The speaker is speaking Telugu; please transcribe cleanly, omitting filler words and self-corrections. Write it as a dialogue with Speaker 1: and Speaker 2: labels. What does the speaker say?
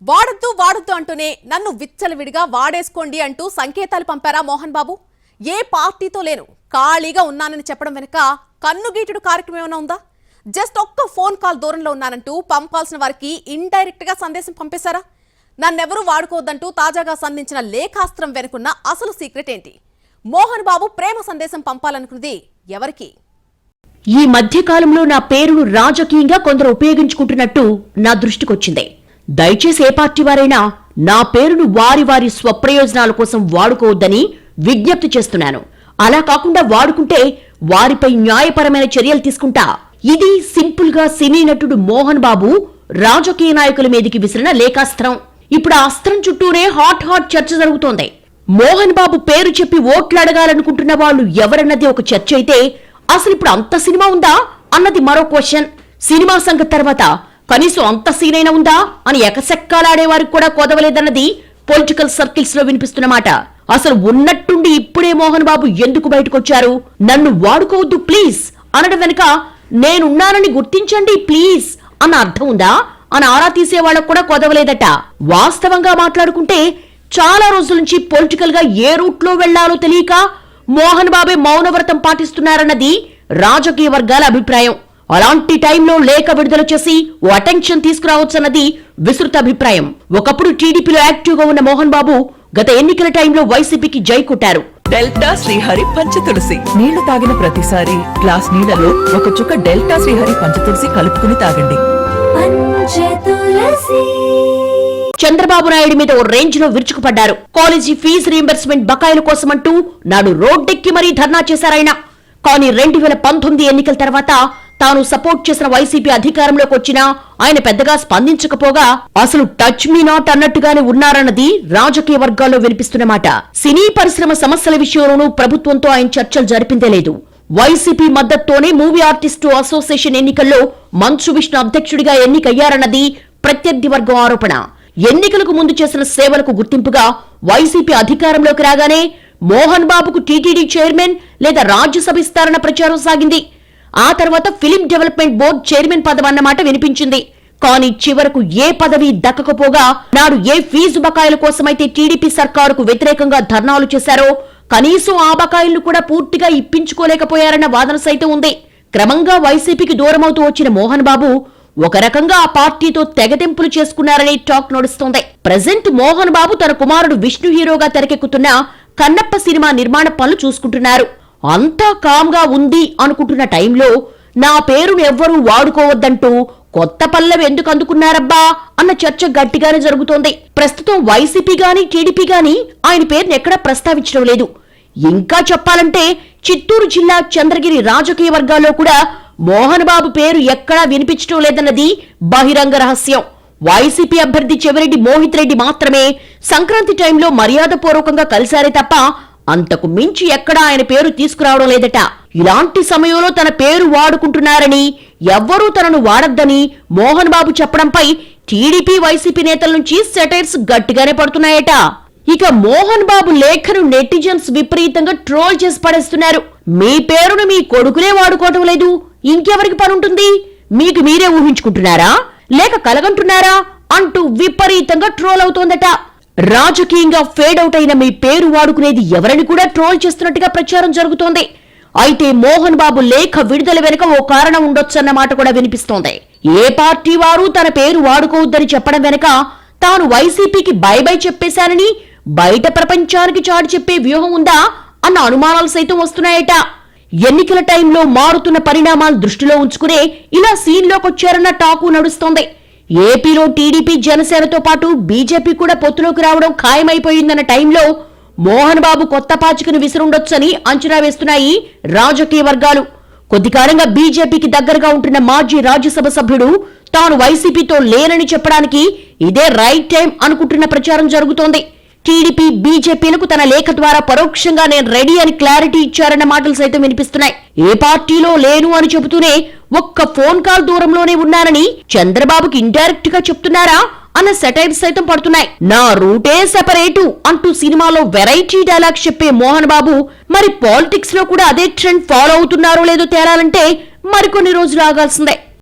Speaker 1: వాడొద్దు వాడొద్దు అంటూనే నన్ను విచ్చలవిడిగా వాడేసుకోండి అంటూ సంకేతాలు పంపారా మోహన్ బాబు? ఏ పార్టీతో లేను, ఖాళీగా ఉన్నానని చెప్పడం వెనుక కన్నుగీటుడు కార్యక్రమం ఏమైనా ఉందా? జస్ట్ ఒక్క ఫోన్ కాల్ దూరంలో ఉన్నానంటూ పంపాల్సిన వారికి ఇండైరెక్ట్ గా సందేశం పంపేశారా? నన్నెవరూ వాడుకోవద్దంటూ తాజాగా సంధించిన లేఖాస్త్రం వెనుకున్న అసలు సీక్రెట్ ఏంటి? మోహన్ బాబు ప్రేమ సందేశం పంపాలనుకున్నది ఎవరికి?
Speaker 2: ఈ మధ్యకాలంలో నా పేరును రాజకీయంగా కొందరు ఉపయోగించుకుంటున్నట్టు నా దృష్టికొచ్చింది. దయచేసి ఏ పార్టీ వారైనా నా పేరును వారి వారి స్వప్రయోజనాల కోసం వాడుకోవద్దని విజ్ఞప్తి చేస్తున్నాను. అలా కాకుండా వాడుకుంటే వారిపై న్యాయపరమైన చర్యలు తీసుకుంటా. ఇది సింపుల్ గా సినీ నటుడు మోహన్ బాబు రాజకీయ నాయకుల మీదికి విసిరిన లేఖాస్త్రం. ఇప్పుడు ఆ అస్త్రం చుట్టూనే హాట్ చర్చ జరుగుతోంది. మోహన్ బాబు పేరు చెప్పి ఓట్లు అడగాలనుకుంటున్న వాళ్ళు ఎవరన్నది ఒక చర్చ అయితే, అసలు ఇప్పుడు అంత సినిమా ఉందా అన్నది మరో క్వశ్చన్. సినిమా సంగతి తర్వాత కనీసం అంత సీనైనా ఉందా అని ఎకసెక్కాలాడేవారికి కూడా కొదవలేదన్నది పొలిటికల్ సర్కిల్స్ లో వినిపిస్తున్నమాట. అసలు ఉన్నట్టుండి ఇప్పుడే మోహన్ బాబు ఎందుకు బయటకొచ్చారు? నన్ను వాడుకోవద్దు ప్లీజ్ అనడం వెనుక నేనున్నానని గుర్తించండి ప్లీజ్ అన్న అర్థం ఉందా అని ఆరా తీసే వాళ్ళకు కూడా కొదవలేదట. వాస్తవంగా మాట్లాడుకుంటే చాలా రోజుల నుంచి పొలిటికల్ గా ఏ రూట్ లో వెళ్లాలో తెలియక మోహన్ బాబే మౌనవ్రతం పాటిస్తున్నారన్నది రాజకీయ వర్గాల అభిప్రాయం. అలాంటి టైంలో లేఖ విడుదల చేసి ఓ అటెన్షన్ తీసుకురావచ్చన్నది విస్తృత అభిప్రాయం. ఒకప్పుడు టీడీపీలో యాక్టివ్ గా ఉన్న మోహన్ బాబు గత ఎన్నికల టైంలో వైసీపీకి జై కొట్టారు.
Speaker 3: డెల్టా శ్రీహరి పంచతులసి నీళ్లు తాగిన ప్రతిసారి గ్లాస్ నీళ్లలో ఒక చుక్క డెల్టా శ్రీహరి పంచతులసి కలుపుకుని తాగండి.
Speaker 2: చంద్రబాబు నాయుడు మీద ఓ రేంజ్ లో విరుచుకుపడ్డారు. కాలేజీ ఫీజు రీయింబర్స్మెంట్ బకాయిల కోసమంటూ నాడు రోడ్డెక్కి మరీ ధర్నా చేశారాయన. కానీ 2019 ఎన్నికల తర్వాత తాను సపోర్ట్ చేసిన వైసీపీ అధికారంలోకి వచ్చినా ఆయన పెద్దగా స్పందించకపోగా అసలు టచ్ మీ నాట్ అన్నట్టుగానే ఉన్నారన్నది రాజకీయ వర్గాల్లో వినిపిస్తున్నమాట. సినీ పరిశ్రమ సమస్యల విషయంలోనూ ప్రభుత్వంతో ఆయన చర్చలు జరిపిందే లేదు. వైసీపీ మద్దతుతోనే మూవీ ఆర్టిస్టు అసోసియేషన్ ఎన్నికల్లో మంచు విష్ణు అధ్యక్షుడిగా ఎన్నికయ్యారన్నది ప్రత్యర్థి వర్గం ఆరోపణ. ఎన్నికలకు ముందు చేసిన సేవలకు గుర్తింపుగా వైసీపీ అధికారంలోకి రాగానే మోహన్ బాబుకు టీటీడీ చైర్మన్ లేదా రాజ్యసభ ఇస్తారన్న ప్రచారం సాగింది. ఆ తర్వాత ఫిలిం డెవలప్మెంట్ బోర్డు చైర్మన్ పదవి అన్నమాట వినిపించింది. కానీ చివరకు ఏ పదవి దక్కకపోగా నాడు ఏ ఫీజు బకాయిల కోసమైతే టీడీపీ సర్కారుకు వ్యతిరేకంగా ధర్నాలు చేశారో కనీసం ఆ బకాయిలను కూడా పూర్తిగా ఇప్పించుకోలేకపోయారన్న వాదన సైతం ఉంది. క్రమంగా వైసీపీకి దూరమవుతూ వచ్చిన మోహన్ బాబు ఒక రకంగా ఆ పార్టీతో తెగతెంపులు చేసుకున్నారని టాక్ నడుస్తోంది. ప్రెజెంట్ మోహన్ బాబు తన కుమారుడు విష్ణు హీరోగా తెరకెక్కుతున్న కన్నప్ప సినిమా నిర్మాణ పనులు చూసుకుంటున్నారు. అంతా కామ్గా ఉంది అనుకుంటున్న టైంలో నా పేరును ఎవ్వరూ వాడుకోవద్దంటూ కొత్త పల్లవి ఎందుకు అందుకున్నారబ్బా అన్న చర్చ గట్టిగానే జరుగుతోంది. ప్రస్తుతం వైసీపీ గాని టీడీపీ గాని ఆయన పేరును ఎక్కడా ప్రస్తావించడం లేదు. ఇంకా చెప్పాలంటే చిత్తూరు జిల్లా చంద్రగిరి రాజకీయ వర్గాల్లో కూడా మోహన్ బాబు పేరు ఎక్కడా వినిపించడం లేదన్నది బహిరంగ రహస్యం. వైసీపీ అభ్యర్థి చెవిరెడ్డి మోహిత్ రెడ్డి మాత్రమే సంక్రాంతి టైంలో మర్యాదపూర్వకంగా కలిశారే తప్ప అంతకు మించి ఎక్కడా ఆయన పేరు తీసుకురావడం లేదట. ఇలాంటి సమయంలో తన పేరు వాడుకుంటున్నారని, ఎవ్వరూ తనను వాడద్దని మోహన్ బాబు చెప్పడంపై టీడీపీ వైసీపీ నేతల నుంచి సెటైర్స్ గట్టిగానే పడుతున్నాయట. ఇక మోహన్ బాబు లేఖను నెటిజన్స్ విపరీతంగా ట్రోల్ చేసి పడేస్తున్నారు. మీ పేరును మీ కొడుకులే వాడుకోవటం లేదు, ఇంకెవరికి పనుంటుంది? మీకు మీరే ఊహించుకుంటున్నారా లేక కలగంటున్నారా అంటూ విపరీతంగా ట్రోల్ అవుతోందట. రాజకీయంగా ఫేడ్ అవుట్ అయిన మీ పేరు వాడుకునేది ఎవరని కూడా ట్రోల్ చేస్తున్నట్టుగా ప్రచారం జరుగుతోంది. అయితే మోహన్ బాబు లేఖ విడుదల వెనుక ఓ కారణం ఉండొచ్చన్న మాట కూడా వినిపిస్తోంది. ఏ పార్టీ వారు తన పేరు వాడుకోవద్దని చెప్పడం వెనుక తాను వైసీపీకి బై బై చెప్పేశానని బయట ప్రపంచానికి చాటి చెప్పే వ్యూహం ఉందా అన్న అనుమానాలు సైతం వస్తున్నాయట. ఎన్నికల టైంలో మారుతున్న పరిణామాలు దృష్టిలో ఉంచుకునే ఇలా సీన్లోకొచ్చారన్న టాకు నడుస్తోంది. ఏపీలో టీడీపీ జనసేనతో పాటు బీజేపీ కూడా పొత్తులోకి రావడం ఖాయమైపోయిందన్న టైంలో మోహన్ బాబు కొత్త పాచికను విసురుండొచ్చని అంచనా వేస్తున్నాయి రాజకీయ వర్గాలు. కొద్ది కాలంగా బీజేపీకి దగ్గరగా ఉంటున్న మాజీ రాజ్యసభ సభ్యుడు తాను వైసీపీతో లేనని చెప్పడానికి ఇదే రైట్ టైం అనుకుంటున్న ప్రచారం జరుగుతోంది. టీడీపీ బీజేపీలకు తన లేఖ ద్వారా పరోక్షంగా నేను రెడీ అని క్లారిటీ ఇచ్చారన్న మాటలు సైతం వినిపిస్తున్నాయి. ఏ పార్టీలో లేను అని చెబుతూనే ఒక్క ఫోన్ కాల్ దూరంలోనే ఉన్నానని చంద్రబాబుకి ఇండైరెక్ట్ గా చెప్తున్నారా అన్న సెటైర్స్ సైతం పడుతున్నాయి. నా రూటే సెపరేటు అంటూ సినిమాలో వెరైటీ డైలాగ్స్ చెప్పే మోహన్ బాబు మరి పాలిటిక్స్ లో కూడా అదే ట్రెండ్ ఫాలో అవుతున్నారో లేదో తేలాలంటే మరికొన్ని రోజులు ఆగాల్సిందే.